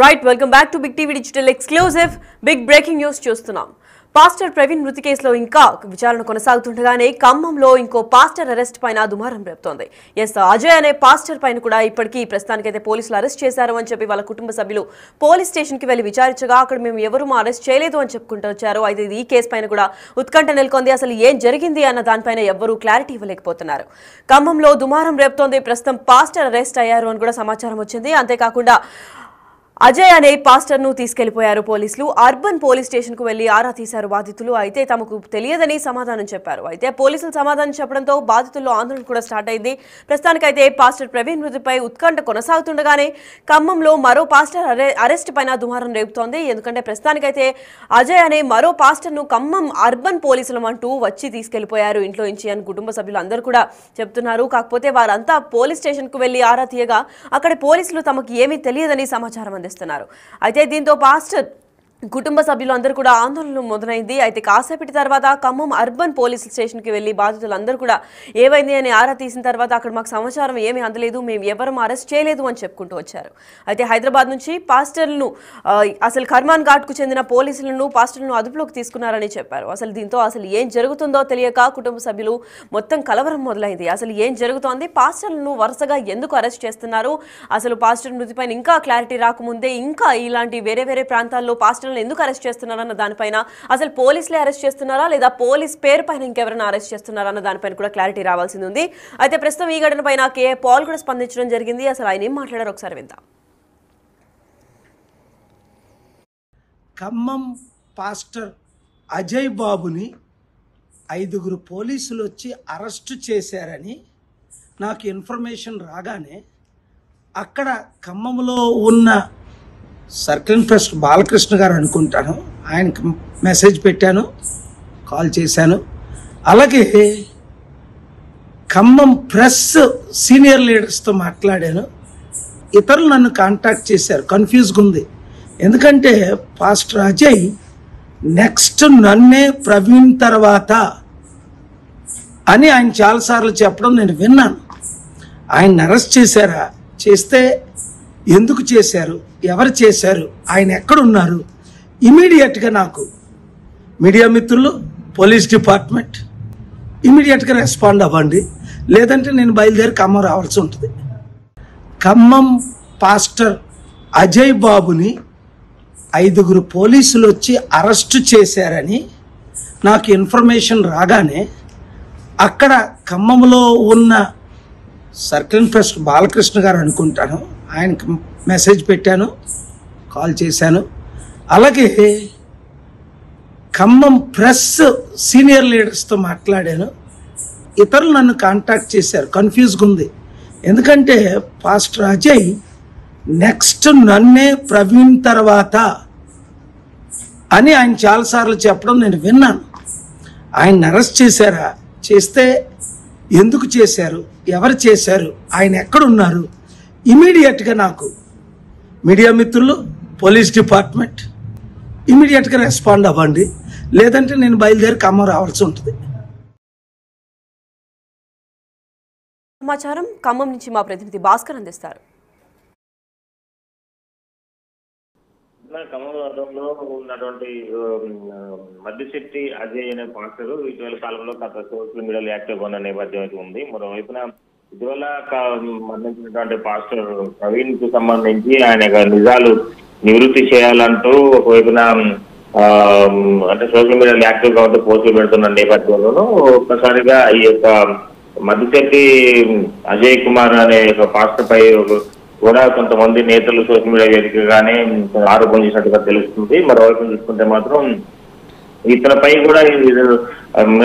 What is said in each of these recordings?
Right, welcome back to Big TV Digital Exclusive. Big breaking news చూస్తున్నాం. Pastor Praveen మృతి కేసులో ఇంకా విచారణ కొనసాగుతుండగానే ఖమ్మంలో ఇంకో పాస్టర్ అరెస్ట్ పైన దుమారం రేపుతోంది. అజయ్ అనే పాస్టర్ పైన కూడా ఇప్పటికీ ప్రస్తుతానికైతే పోలీసులు అరెస్ట్ చేశారు అని చెప్పి వాళ్ళ కుటుంబ సభ్యులు పోలీస్ స్టేషన్ కి వెళ్లి విచారించగా అక్కడ మేము ఎవరు అరెస్ట్ చేయలేదు అని చెప్పుకుంటూ వచ్చారు. అయితే ఈ కేసు పైన కూడా ఉత్కంఠ నెలకొంది. అసలు ఏం జరిగింది అన్న దానిపైన ఎవ్వరూ క్లారిటీ ఇవ్వలేకపోతున్నారు. ఖమ్మంలో దుమారం రేపుతోంది. ప్రస్తుతం పాస్టర్ అరెస్ట్ అయ్యారు అని కూడా సమాచారం వచ్చింది. అంతేకాకుండా అజయ్ అనే పాస్టర్ ను తీసుకెళ్లిపోయారు పోలీసులు. అర్బన్ పోలీస్ స్టేషన్ కు వెళ్లి ఆరా తీశారు బాధితులు. అయితే తమకు తెలియదని సమాధానం చెప్పారు. అయితే పోలీసులు సమాధానం చెప్పడంతో బాధితుల్లో ఆందోళన కూడా స్టార్ట్ అయింది. ప్రస్తుతానికైతే పాస్టర్ ప్రవీణ్ మృతిపై ఉత్కంఠ కొనసాగుతుండగానే ఖమ్మంలో మరో పాస్టర్ అరెస్ట్ పైన దుమారం రేపుతోంది. ఎందుకంటే ప్రస్తుతానికైతే అజయ్ అనే మరో పాస్టర్ ను ఖమ్మం అర్బన్ పోలీసులు అంటూ వచ్చి తీసుకెళ్లిపోయారు ఇంట్లో నుంచి అని కుటుంబ సభ్యులు అందరూ కూడా చెప్తున్నారు. కాకపోతే వారంతా పోలీస్ స్టేషన్ కు వెళ్లి ఆరా తీయగా అక్కడ పోలీసులు తమకు ఏమీ తెలియదని సమాచారం అందిస్తున్నారు. అయితే దీంతో పాస్టర్ కుటుంబ సభ్యులు అందరూ కూడా ఆందోళన మొదలైంది. అయితే కాసేపటి తర్వాత ఖమ్మం అర్బన్ పోలీస్ స్టేషన్ కి వెళ్లి బాధితులందరూ కూడా ఏమైంది అని ఆరా తీసిన తర్వాత అక్కడ మాకు సమాచారం ఏమీ అందలేదు, మేము ఎవరు అరెస్ట్ చేయలేదు అని చెప్పుకుంటూ వచ్చారు. అయితే హైదరాబాద్ నుంచి పాస్టర్లను అసలు కర్మాన్ ఘాట్ కు చెందిన పాస్టర్లను అదుపులోకి తీసుకున్నారని చెప్పారు. దీంతో ఏం జరుగుతుందో తెలియక కుటుంబ సభ్యులు మొత్తం కలవరం మొదలైంది. అసలు ఏం జరుగుతోంది, పాస్టర్లను వరుసగా ఎందుకు అరెస్ట్ చేస్తున్నారు, అసలు పాస్టర్ మృతిపైన ఇంకా క్లారిటీ రాకముందే ఇంకా ఇలాంటి వేరే వేరే ప్రాంతాల్లో పాస్టర్ ఎందుకు అరెస్ట్ చేస్తున్నారన్న దానిపైన అసలు పోలీసులే అరెస్ట్ చేస్తున్నారా లేదా పోలీస్ పేరు పైన ఇంకెవరైనా అరెస్ట్ చేస్తున్నారా అన్న దానిపైన కూడా క్లారిటీ రావాల్సింది ఉంది. అయితే ప్రస్తుతం ఈ ఘటన పైన కే పాల్ కూడా స్పందించడం జరిగింది. అసలు ఆయన ఏం మాట్లాడారు ఒకసారి విందాం. ఖమ్మం పాస్టర్ అజయ్ బాబుని 5 పోలీసులు వచ్చి అరెస్టు చేశారని నాకు ఇన్ఫర్మేషన్ రాగానే అక్కడ ఖమ్మంలో ఉన్న సర్కిల్ ఇన్స్పెక్టర్ బాలకృష్ణ గారు అనుకుంటాను, ఆయనకి మెసేజ్ పెట్టాను, కాల్ చేశాను. అలాగే ఖమ్మం ప్రెస్ సీనియర్ లీడర్స్తో మాట్లాడాను. ఇతరులు నన్ను కాంటాక్ట్ చేశారు. కన్ఫ్యూజ్గా ఉంది. ఎందుకంటే పాస్టర్ అజయ్ నెక్స్ట్ నన్నే ప్రవీణ్ తర్వాత అని ఆయన చాలాసార్లు చెప్పడం నేను విన్నాను. ఆయన అరెస్ట్ చేశారా, చేస్తే ఎందుకు చేశారు, ఎవరు చేశారు, ఆయన ఎక్కడున్నారు, ఇమీడియట్గా నాకు మీడియా మిత్రులు, పోలీస్ డిపార్ట్మెంట్ ఇమీడియట్గా రెస్పాండ్ అవ్వండి, లేదంటే నేను బయలుదేరి ఖమ్మం రావాల్సి ఉంటుంది. ఖమ్మం పాస్టర్ అజయ్ బాబుని 5 పోలీసులు వచ్చి అరెస్టు చేశారని నాకు ఇన్ఫర్మేషన్ రాగానే అక్కడ ఖమ్మంలో ఉన్న సర్కిల్ ఇన్స్పెక్టర్ బాలకృష్ణ గారు అనుకుంటాను, ఆయనకి మెసేజ్ పెట్టాను, కాల్ చేశాను. అలాగే ఖమ్మం ప్రెస్ సీనియర్ లీడర్స్తో మాట్లాడాను. ఇతరులు నన్ను కాంటాక్ట్ చేశారు. కన్ఫ్యూజ్గా ఉంది. ఎందుకంటే పాస్టర్ అజయ్ నెక్స్ట్ నన్నే ప్రవీణ్ తర్వాత అని ఆయన చాలాసార్లు చెప్పడం నేను విన్నాను. ఆయన అరెస్ట్ చేశారా, చేస్తే ఎందుకు చేశారు, ఎవరు చేశారు, ఆయన ఎక్కడున్నారు, ఇమీడియట్గా నాకు మీడియా మిత్రులు, పోలీస్ డిపార్ట్మెంట్ ఇమీడియట్గా రెస్పాండ్ అవ్వండి, లేదంటే నేను బయలుదేరి ఖమ్మం రావాల్సి ఉంటుంది. సమాచారం ఖమ్మం నుంచి మా ప్రతినిధి భాస్కర్ అందిస్తారు. ఖమ్మంలో ఉన్నటువంటి మద్దిశెట్టి అజయ్ అనే పాస్టర్ ఇటీవల కాలంలో సోషల్ మీడియాలో యాక్టివ్ ఉన్న నేపథ్యం అయితే ఉంది. మరోవైపున ఇటీవల మరణించినటువంటి పాస్టర్ ప్రవీణ్ కు సంబంధించి ఆయన నిజాలు నివృత్తి చేయాలంటూ ఒకవైపున అంటే సోషల్ మీడియాలో యాక్టివ్ గా ఉంటూ పోస్టులు పెడుతున్న నేపథ్యంలోనూ ఒక్కసారిగా ఈ యొక్క మద్దిశెట్టి అజయ్ కుమార్ అనే పాస్టర్ పై కూడా కొంతమంది నేతలు సోషల్ మీడియా వేదికగానే ఆరోపణ చేసినట్టుగా తెలుస్తుంది. మరోవైపు చూసుకుంటే మాత్రం ఇతనిపై కూడా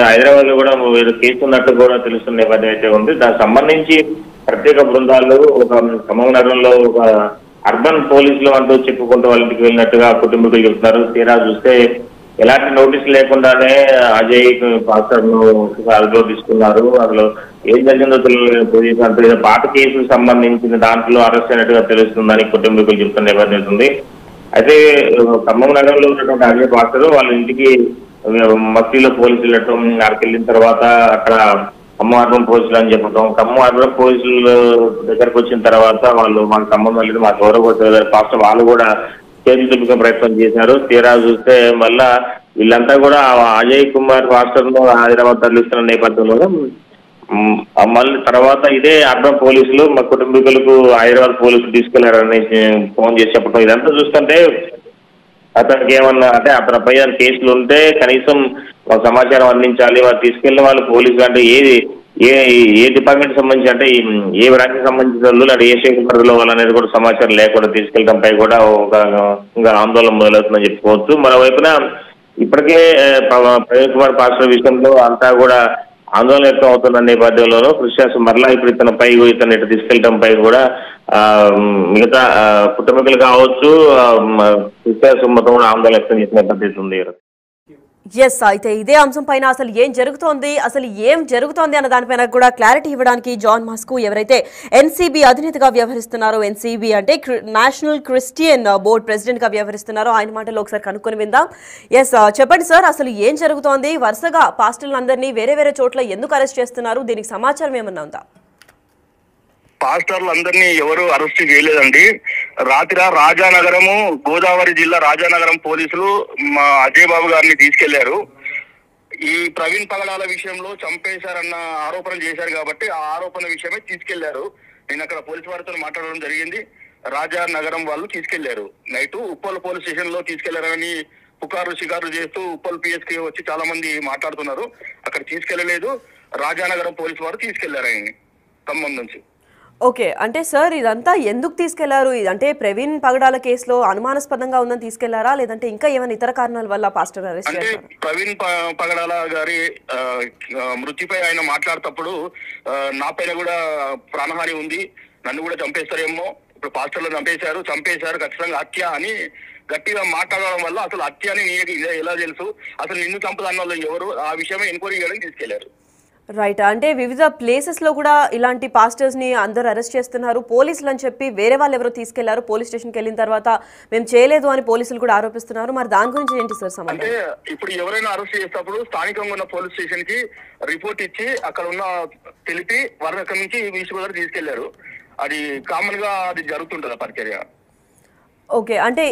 హైదరాబాద్ లో కూడా కేసు ఉన్నట్టు కూడా తెలుస్తున్న నేపథ్యం అయితే ఉంది. దానికి సంబంధించి ప్రత్యేక బృందాలు ఒక ఖమ్మం నగరంలో ఒక అర్బన్ పోలీసులు అంటూ చెప్పుకుంటూ వాళ్ళ ఇంటికి వెళ్ళినట్టుగా కుటుంబీకులు చెప్తున్నారు. తీరా చూస్తే ఎలాంటి నోటీస్ లేకుండానే అజయ్ పాస్టర్ ను అదుపులో తీసుకున్నారు. అందులో ఏం జరిగిందో తెలియదు. పాత కేసుకు సంబంధించిన దాంట్లో అరెస్ట్ అయినట్టుగా తెలుస్తుందని కుటుంబీకులు చెప్తున్న నేపథ్యం ఉంది. అయితే ఖమ్మం నగరంలో ఉన్నటువంటి అజయ్ పాస్టర్ వాళ్ళ ఇంటికి మస్తీలో పోలీసులు వెళ్ళటం, అక్కడికి వెళ్ళిన తర్వాత అక్కడ ఖమ్మం అర్బన్ పోలీసులు అని చెప్పడం. ఖమ్మం అర్బన్ పోలీసులు దగ్గరకు వచ్చిన తర్వాత వాళ్ళు మాకు సంబంధం లేదు, మా గౌరవ పాస్టర్ వాళ్ళు కూడా చేతులు దులుపుకునే ప్రయత్నం చేశారు. తీరా చూస్తే మళ్ళా వీళ్ళంతా కూడా అజయ్ కుమార్ పాస్టర్ ను హైదరాబాద్ తరలిస్తున్న నేపథ్యంలో మళ్ళీ తర్వాత ఇదే అర్బన్ పోలీసులు మా కుటుంబీకులకు హైదరాబాద్ పోలీసులు తీసుకెళ్లారని ఫోన్ చేసి చెప్పడం. ఇదంతా చూస్తుంటే అతనికి ఏమన్నా అంటే అతనిపై కేసులు ఉంటే కనీసం ఒక సమాచారం అందించాలి. వారు తీసుకెళ్లిన వాళ్ళు పోలీసులు అంటే ఏ డిపార్ట్మెంట్ సంబంధించి అంటే ఏ బ్రాంచ్కి సంబంధించిన వాళ్ళు అంటే ఏ శాఖ పరిధిలో వాళ్ళనేది కూడా సమాచారం లేకుండా తీసుకెళ్లడంపై కూడా ఇంకా ఆందోళన మొదలవుతుందని చెప్పుకోవచ్చు. మరోవైపున ఇప్పటికే ప్రవీణ్ కుమార్ పాస్టర్ విషయంలో అంతా కూడా ఆందోళన వ్యక్తం అవుతున్న నేపథ్యంలోనూ క్రిస్టియన్స్ మరలా ఇప్పుడు ఇతను ఇటు తీసుకెళ్లడంపై కూడా మిగతా కుటుంబీకులు కావచ్చు క్రిస్టియన్స్ మొత్తం కూడా ఆందోళన వ్యక్తం చేసిన పరిస్థితి ఉంది. ఎస్, అయితే ఇదే అంశం పైన అసలు ఏం జరుగుతోంది అన్న దానిపైన కూడా క్లారిటీ ఇవ్వడానికి జాన్ మాస్కు ఎవరైతే ఎన్సీబీ అధినేతగా వ్యవహరిస్తున్నారో, ఎన్సీబీ అంటే నేషనల్ క్రిస్టియన్ బోర్డ్ ప్రెసిడెంట్ గా వ్యవహరిస్తున్నారో ఆయన మాటలో ఒకసారి కనుక్కొని విందాం. ఎస్, చెప్పండి సార్, అసలు ఏం జరుగుతోంది? వరుసగా పాస్టర్లందరినీ వేరే వేరే చోట్ల ఎందుకు అరెస్ట్ చేస్తున్నారు? దీనికి సమాచారం ఏమన్నా ఉందా? పాస్టర్లు అందరినీ ఎవరు అరెస్ట్ చేయలేదండి. రాత్రి రాజానగరము, గోదావరి జిల్లా రాజానగరం పోలీసులు మా అజయ్ బాబు గారిని తీసుకెళ్లారు. ఈ ప్రవీణ్ పగడాల విషయంలో చంపేశారన్న ఆరోపణలు చేశారు కాబట్టి ఆ ఆరోపణ విషయమే తీసుకెళ్లారు. నేను అక్కడ పోలీసు వారితో మాట్లాడడం జరిగింది. రాజానగరం వాళ్ళు తీసుకెళ్లారు. నైట్ ఉప్పల్ పోలీస్ స్టేషన్ లో తీసుకెళ్లారని పుకార్లు షికార్లు చేస్తూ ఉప్పల్ పిఎస్కి వచ్చి చాలా మంది మాట్లాడుతున్నారు. అక్కడ తీసుకెళ్లలేదు. రాజానగరం పోలీసు వారు తీసుకెళ్లారు ఆయన్ని ఖమ్మం నుంచి. ఓకే, అంటే సార్ ఇదంతా ఎందుకు తీసుకెళ్లారు? అంటే ప్రవీణ్ పగడాల కేసులో అనుమానాస్పదంగా ఉందని తీసుకెళ్లారా, లేదంటే ఇంకా ఏమైనా ఇతర కారణాల వల్ల పాస్టర్ అరెస్ట్ చేశారు? అంటే ప్రవీణ్ పగడాల గారి మృతిపై ఆయన మాట్లాడేటప్పుడు నా పైన కూడా ప్రాణహాని ఉంది, నన్ను కూడా చంపేస్తారేమో, ఇప్పుడు పాస్టర్లు చంపేశారు ఖచ్చితంగా హత్య అని గట్టిగా మాట్లాడడం వల్ల అసలు హత్య అని నీకు ఎలా తెలుసు, అసలు నిన్ను చంపదన్న వాళ్ళు ఎవరు, ఆ విషయమే ఎంక్వైరీ చేయడానికి తీసుకెళ్లారు. రైట్, అంటే వివిధ ప్లేసెస్ లో కూడా ఇలాంటి పాస్టర్స్ ని అందరూ అరెస్ట్ చేస్తున్నారు. పోలీసులు అని చెప్పి వేరే వాళ్ళు ఎవరో తీసుకెళ్లారు, పోలీస్ స్టేషన్కి వెళ్ళిన తర్వాత మేము చేయలేదు అని పోలీసులు కూడా ఆరోపిస్తున్నారు. మరి దాని గురించి ఏంటి సార్ సమాధానం? అంటే ఇప్పుడు ఎవరైనా అరెస్ట్ చేసేటప్పుడు స్థానికంగా ఉన్న పోలీస్ స్టేషన్ కి రిపోర్ట్ ఇచ్చి అక్కడ ఉన్న తెలిపి వారి అక్కడి నుంచి వీసుగోదావరి తీసుకెళ్లారు. అది కామన్ గా అది జరుగుతుంటది ప్రక్రియ. ఓకే, అంటే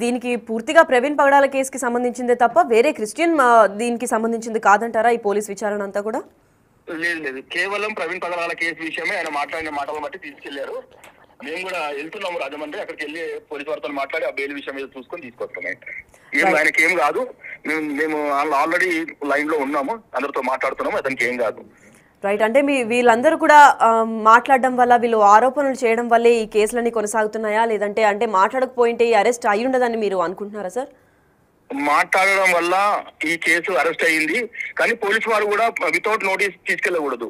దీనికి పూర్తిగా ప్రవీణ్ పగడాల కేసుకి సంబంధించిందే తప్ప వేరే క్రిస్టియన్ దీనికి సంబంధించింది కాదంటారా ఈ పోలీస్ విచారణ అంతా కూడా? లేదు, కేవలం ప్రవీణ్ పగడాల కేసు విషయమే ఆయన మాట్లాడిన మాటలు బట్టి తీసుకెళ్లారు. మేము కూడా వెళ్తున్నాము రాజమండ్రి, అక్కడికి వెళ్ళి పోలీసు వారితో మాట్లాడి ఆ బెయిల్ విషయం మీద చూసుకొని తీసుకొస్తాం. ఆయనకి ఏం కాదు, మేము ఆల్రెడీ లైన్ లో ఉన్నాము, అందరితో మాట్లాడుతున్నాము, అతనికి ఏం కాదు. రైట్, అంటే వీళ్ళందరూ కూడా మాట్లాడడం వల్ల, వీళ్ళు ఆరోపణలు చేయడం వల్లే ఈ కేసులన్నీ కొనసాగుతున్నాయా, లేదంటే అంటే మాట్లాడకపోయింటే ఈ అరెస్ట్ అయి ఉండదని మీరు అనుకుంటున్నారా సార్? మాట్లాడడం వల్ల ఈ కేసు అరెస్ట్ అయ్యింది. కానీ పోలీసు వారు కూడా వితౌట్ నోటీస్ తీసుకెళ్లకూడదు.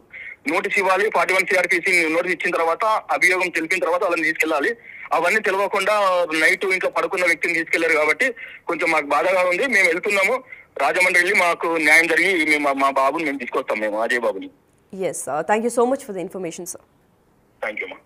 నోటీస్ ఇవ్వాలి. 41 CRPC నోటీస్ ఇచ్చిన తర్వాత, అభియోగం తెలిపిన తర్వాత వాళ్ళని తీసుకెళ్లాలి. అవన్నీ తెలియకుండా నైట్ ఇంట్లో పడుకున్న వ్యక్తిని తీసుకెళ్లారు కాబట్టి కొంచెం మాకు బాధగా ఉంది. మేము వెళ్తున్నాము రాజమండ్రి, వెళ్ళి మాకు న్యాయం జరిగి మేము మా బాబుని మేము తీసుకొస్తాం, మేము అజయ్ బాబుని. Yes, thank you so much for the information sir. Thank you మా.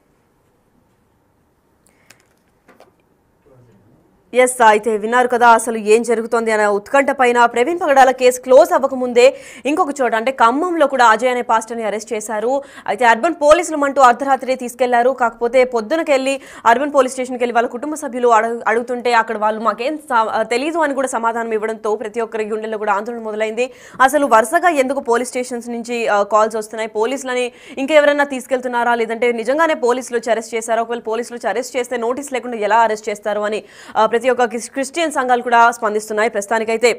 ఎస్, అయితే విన్నారు కదా అసలు ఏం జరుగుతోంది అనే ఉత్కంఠ పైన. ప్రవీణ్ పగడాల కేసు క్లోజ్ అవ్వకముందే ఇంకొక చోట అంటే ఖమ్మంలో కూడా అజయ్ అనే పాస్టర్ని అరెస్ట్ చేశారు. అయితే అర్బన్ పోలీసులు అంటూ అర్ధరాత్రి తీసుకెళ్లారు. కాకపోతే పొద్దునకెళ్ళి అర్బన్ పోలీస్ స్టేషన్కి వెళ్ళి వాళ్ళ కుటుంబ సభ్యులు అడుగుతుంటే అక్కడ వాళ్ళు మాకేం తెలీదు అని కూడా సమాధానం ఇవ్వడంతో ప్రతి ఒక్కరి గుండెల్లో కూడా ఆందోళన మొదలైంది. అసలు వరుసగా ఎందుకు పోలీస్ స్టేషన్స్ నుంచి కాల్స్ వస్తున్నాయి, పోలీసులని ఇంకెవరన్నా తీసుకెళ్తున్నారా, లేదంటే నిజంగానే పోలీసులు వచ్చి అరెస్ట్ చేశారా, ఒకవేళ పోలీసులు వచ్చి అరెస్ట్ చేస్తే నోటీస్ లేకుండా ఎలా అరెస్ట్ చేస్తారు అని ప్రతి ఒక్క క్రిస్టియన్ సంఘాలు కూడా స్పందిస్తున్నాయి. ప్రస్తుతానికైతే